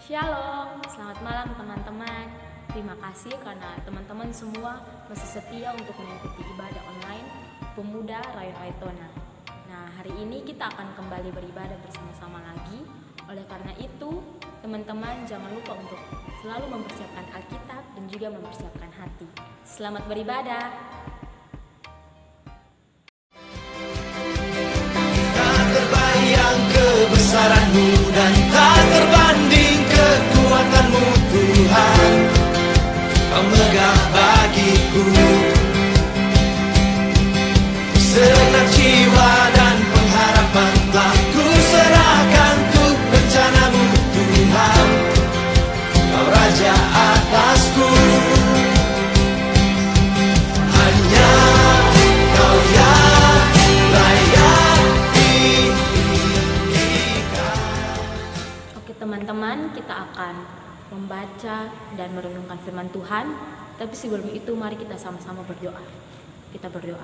Shalom, selamat malam teman-teman. Terima kasih karena teman-teman semua masih setia untuk mengikuti ibadah online Pemuda Rayon Waitona. Nah, hari ini kita akan kembali beribadah bersama-sama lagi. Oleh karena itu, teman-teman jangan lupa untuk selalu mempersiapkan Alkitab dan juga mempersiapkan hati. Selamat beribadah. Tak terbayang kebesaran-Mu dan tak terbanding kekuatan-Mu, Tuhan. Kau megah bagiku segenap jiwa dan pengharapan telah ku serahkan untuk rencana-Mu, Tuhan. Kau Raja atasku, hanya Kau yang layak ditinggikan. Oke teman-teman, kita akan membaca dan merenungkan firman Tuhan. Tapi sebelum itu mari kita sama-sama berdoa. Kita berdoa.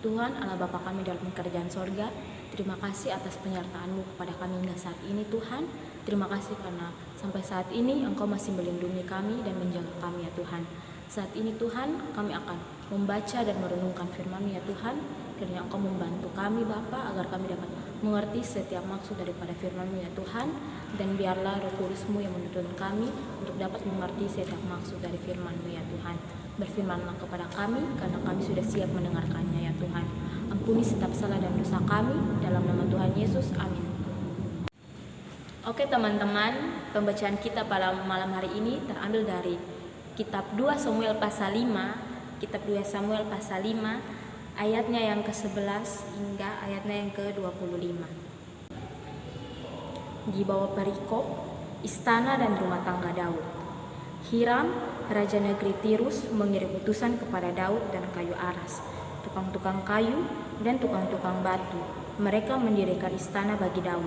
Tuhan Allah Bapa kami dalam kerajaan sorga, terima kasih atas penyertaan-Mu kepada kami hingga saat ini Tuhan. Terima kasih karena sampai saat ini Engkau masih melindungi kami dan menjaga kami ya Tuhan. Saat ini Tuhan kami akan membaca dan merenungkan firman-Mu ya Tuhan. Kiranya Engkau membantu kami Bapa agar kami dapat mengerti setiap maksud daripada firman-Mu ya Tuhan. Dan biarlah Roh Kudus-Mu yang menuntun kami untuk dapat mengerti setiap maksud dari firman-Mu ya Tuhan. Berfirmanlah kepada kami karena kami sudah siap mendengarkannya ya Tuhan. Ampuni setiap salah dan dosa kami dalam nama Tuhan Yesus, amin. Oke teman-teman, pembacaan kita pada malam hari ini terambil dari kitab 2 Samuel pasal 5. Kitab 2 Samuel pasal 5 ayatnya yang ke-11 hingga ayatnya yang ke-25. Di bawah perikop istana dan rumah tangga Daud. Hiram, raja negeri Tirus, mengirim utusan kepada Daud dan kayu aras, tukang-tukang kayu dan tukang-tukang batu. Mereka mendirikan istana bagi Daud.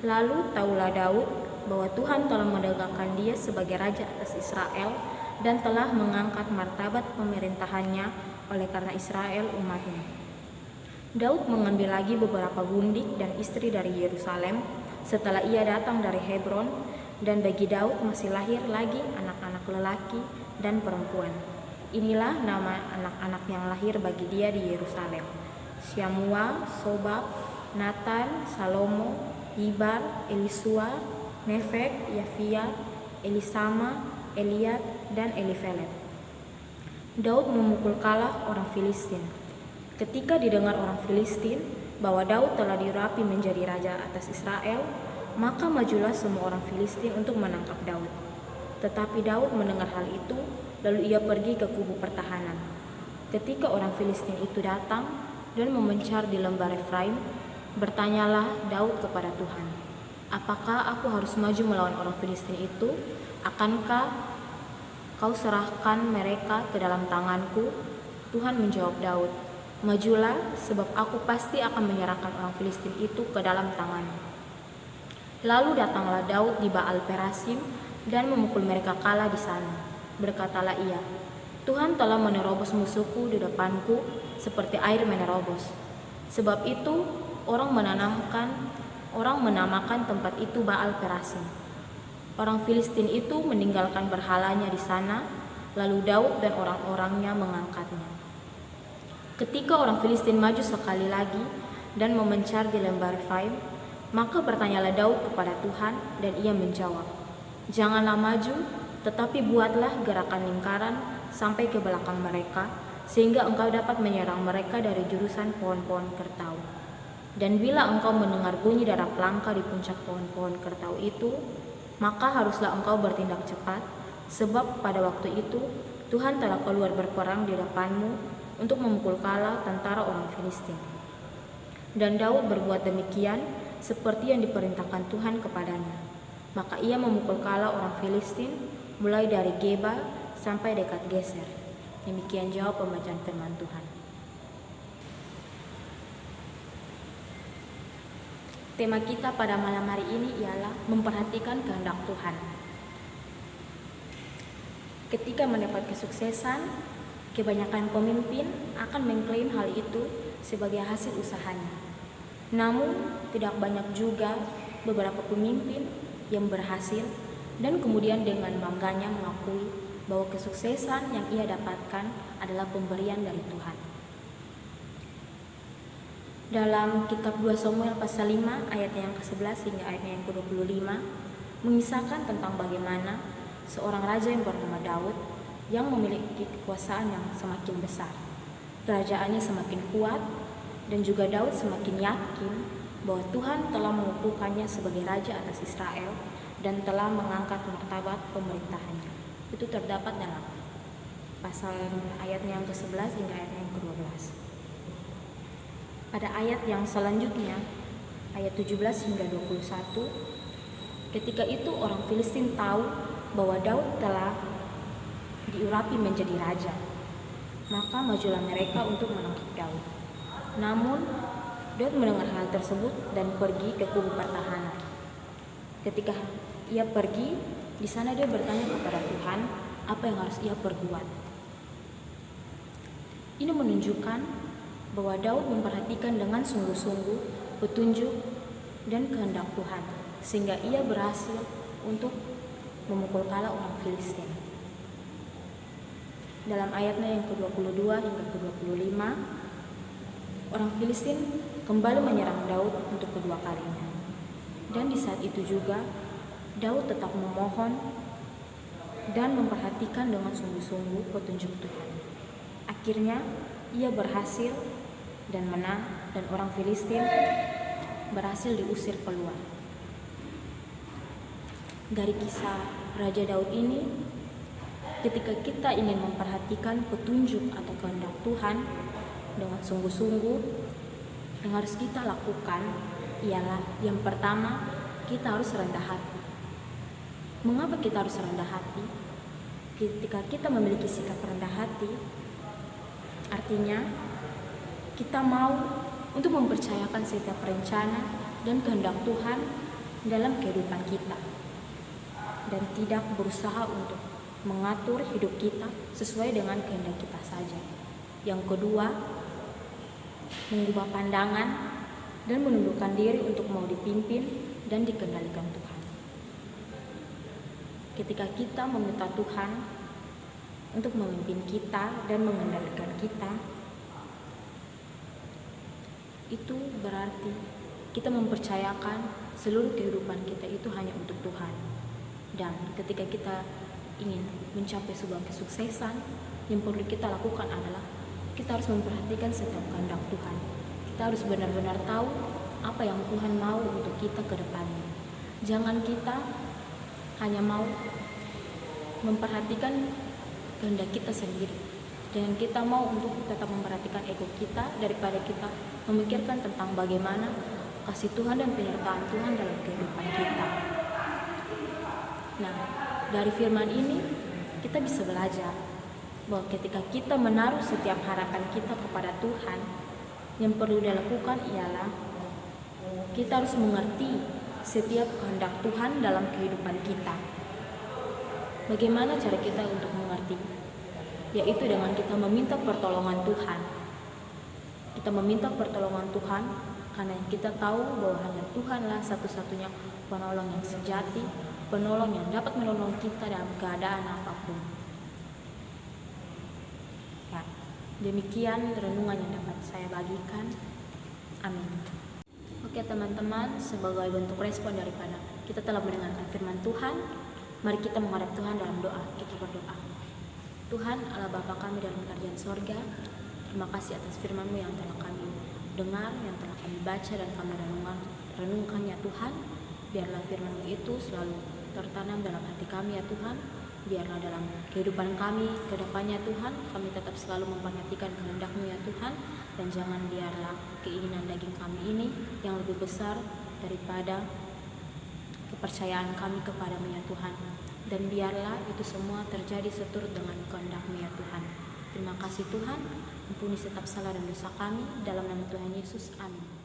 Lalu taulah Daud bahwa Tuhan telah menegakkan dia sebagai raja atas Israel dan telah mengangkat martabat pemerintahannya oleh karena Israel umatnya. Daud mengambil lagi beberapa gundik dan istri dari Yerusalem setelah ia datang dari Hebron, dan bagi Daud masih lahir lagi anak-anak lelaki dan perempuan. Inilah nama anak-anak yang lahir bagi dia di Yerusalem: Syamua, Sobab, Nathan, Salomo, Ibar, Elisua, Nefek, Yafia, Elisama, Eliad, dan Elifelet. Daud memukul kalah orang Filistin. Ketika didengar orang Filistin bahwa Daud telah dirapi menjadi raja atas Israel, maka majulah semua orang Filistin untuk menangkap Daud. Tetapi Daud mendengar hal itu, lalu ia pergi ke kubu pertahanan. Ketika orang Filistin itu datang dan memencar di lembar Efraim, bertanyalah Daud kepada Tuhan, "Apakah aku harus maju melawan orang Filistin itu? Akankah kau serahkan mereka ke dalam tanganku?" Tuhan menjawab Daud, "Majulah, sebab aku pasti akan menyerahkan orang Filistin itu ke dalam tanganmu." Lalu datanglah Daud di Baal Perasim dan memukul mereka kalah di sana. Berkatalah ia, "Tuhan telah menerobos musuhku di depanku seperti air menerobos." Sebab itu orang menamakan tempat itu Baal Perasim. Orang Filistin itu meninggalkan berhalanya di sana, lalu Daud dan orang-orangnya mengangkatnya. Ketika orang Filistin maju sekali lagi dan memencar di lembah Refaim, maka bertanyalah Daud kepada Tuhan, dan ia menjawab, "Janganlah maju, tetapi buatlah gerakan lingkaran sampai ke belakang mereka, sehingga engkau dapat menyerang mereka dari jurusan pohon-pohon kertau. Dan bila engkau mendengar bunyi darah pelangka di puncak pohon-pohon kertau itu, maka haruslah engkau bertindak cepat, sebab pada waktu itu Tuhan telah keluar berperang di depanmu untuk memukul kalah tentara orang Filistin." Dan Daud berbuat demikian seperti yang diperintahkan Tuhan kepadanya. Maka ia memukul kalah orang Filistin mulai dari Geba sampai dekat Geser. Demikian jawab pembacaan firman Tuhan. Tema kita pada malam hari ini ialah memperhatikan kehendak Tuhan. Ketika mendapat kesuksesan, kebanyakan pemimpin akan mengklaim hal itu sebagai hasil usahanya. Namun, tidak banyak juga beberapa pemimpin yang berhasil dan kemudian dengan bangganya mengakui bahwa kesuksesan yang ia dapatkan adalah pemberian dari Tuhan. Dalam kitab 2 Samuel pasal 5 ayat yang ke-11 hingga ayat yang ke-25 mengisahkan tentang bagaimana seorang raja yang bernama Daud yang memiliki kekuasaan yang semakin besar. Kerajaannya semakin kuat dan juga Daud semakin yakin bahwa Tuhan telah mengukuhkannya sebagai raja atas Israel dan telah mengangkat martabat pemerintahannya. Itu terdapat dalam pasal ayat yang ke-11 hingga ayat yang ke-12. Pada ayat yang selanjutnya, ayat 17 hingga 21, ketika itu orang Filistin tahu bahwa Daud telah diurapi menjadi raja, maka majulah mereka untuk menangkap Daud. Namun, Daud mendengar hal tersebut dan pergi ke kubu pertahanan. Ketika ia pergi, di sana dia bertanya kepada Tuhan apa yang harus ia perbuat. Ini menunjukkan bahwa Daud memperhatikan dengan sungguh-sungguh petunjuk dan kehendak Tuhan, sehingga ia berhasil untuk memukul kalah orang Filistin. Dalam ayatnya yang ke-22 hingga ke-25, orang Filistin kembali menyerang Daud untuk kedua kalinya. Dan di saat itu juga, Daud tetap memohon dan memperhatikan dengan sungguh-sungguh petunjuk Tuhan. Akhirnya, ia berhasil dan menang, dan orang Filistin berhasil diusir keluar. Dari kisah Raja Daud ini, ketika kita ingin memperhatikan petunjuk atau kehendak Tuhan dengan sungguh-sungguh, yang harus kita lakukan ialah yang pertama, kita harus rendah hati. Mengapa kita harus rendah hati? Ketika kita memiliki sikap rendah hati, artinya kita mau untuk mempercayakan setiap rencana dan kehendak Tuhan dalam kehidupan kita, dan tidak berusaha untuk mengatur hidup kita sesuai dengan kehendak kita saja. Yang kedua, mengubah pandangan dan menundukkan diri untuk mau dipimpin dan dikendalikan Tuhan. Ketika kita meminta Tuhan untuk memimpin kita dan mengendalikan kita, itu berarti kita mempercayakan seluruh kehidupan kita itu hanya untuk Tuhan. Dan ketika kita ingin mencapai sebuah kesuksesan, yang perlu kita lakukan adalah kita harus memperhatikan setiap kehendak Tuhan. Kita harus benar-benar tahu apa yang Tuhan mau untuk kita ke depannya. Jangan kita hanya mau memperhatikan kehendak kita sendiri, dan kita mau untuk tetap memperhatikan ego kita daripada kita memikirkan tentang bagaimana kasih Tuhan dan penyertaan Tuhan dalam kehidupan kita. Nah, dari firman ini kita bisa belajar bahwa ketika kita menaruh setiap harapan kita kepada Tuhan, yang perlu dilakukan ialah kita harus mengerti setiap kehendak Tuhan dalam kehidupan kita. Bagaimana cara kita untuk mengerti? Yaitu dengan kita meminta pertolongan Tuhan. Kita meminta pertolongan Tuhan karena kita tahu bahwa hanya Tuhanlah satu-satunya penolong yang sejati, penolong yang dapat menolong kita dalam keadaan apapun. Ya, demikian renungan yang dapat saya bagikan. Amin. Oke teman-teman, sebagai bentuk respon daripada kita telah mendengarkan firman Tuhan, mari kita menghadap Tuhan dalam doa. Kita berdoa. Tuhan Allah Bapa kami dalam kerajaan sorga, terima kasih atas firman-Mu yang telah kami dengar, yang telah kami baca dan kami renungkannya Tuhan. Biarlah firman-Mu itu selalu tertanam dalam hati kami ya Tuhan. Biarlah dalam kehidupan kami ke depannya Tuhan, kami tetap selalu memperhatikan kehendak-Mu ya Tuhan. Dan jangan biarlah keinginan daging kami ini yang lebih besar daripada kepercayaan kami kepada-Mu ya Tuhan. Dan biarlah itu semua terjadi seturut dengan kehendak-Mu ya Tuhan. Terima kasih Tuhan, ampuni setiap salah dan dosa kami, dalam nama Tuhan Yesus, amin.